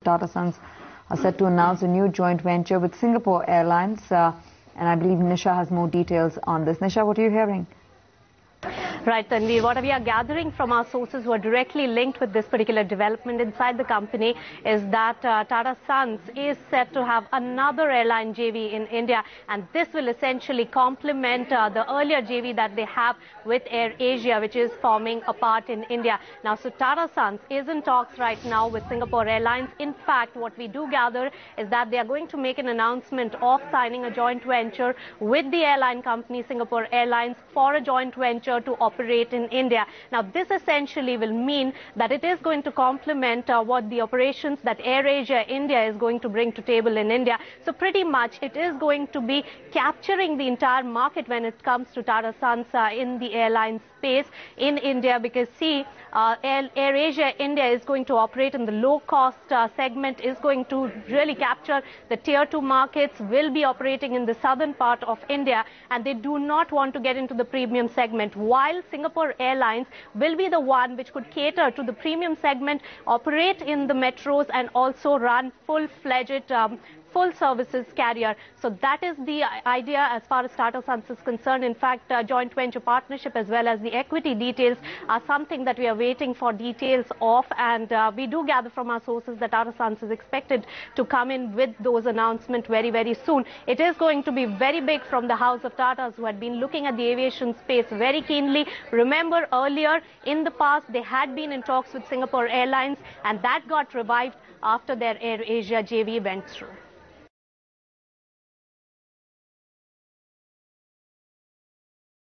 Tata Sons are set to announce a new joint venture with Singapore Airlines. And I believe Nisha has more details on this. Nisha, what are you hearing? Right, Tanvi. What we are gathering from our sources who are directly linked with this particular development inside the company is that Tata Sons is set to have another airline JV in India, and this will essentially complement the earlier JV that they have with Air Asia, which is forming a part in India. Now, so Tata Sons is in talks right now with Singapore Airlines. In fact, what we do gather is that they are going to make an announcement of signing a joint venture with the airline company Singapore Airlines for a joint venture to operate in India. Now, this essentially will mean that it is going to complement what the operations that Air Asia India is going to bring to table in India. So pretty much it is going to be capturing the entire market when it comes to Tata Sons in the airline space in India, because see, Air Asia India is going to operate in the low-cost segment, is going to really capture the tier 2 markets, will be operating in the southern part of India, and they do not want to get into the premium segment, while Singapore Airlines will be the one which could cater to the premium segment, operate in the metros, and also run full-fledged full services carrier. So that is the idea as far as Tata Sons is concerned. In fact, joint venture partnership as well as the equity details are something that we are waiting for details of, and we do gather from our sources that Tata Sons is expected to come in with those announcements very, very soon. It is going to be very big from the house of Tatas, who had been looking at the aviation space very keenly. Remember, earlier in the past they had been in talks with Singapore Airlines, and that got revived after their Air Asia JV went through.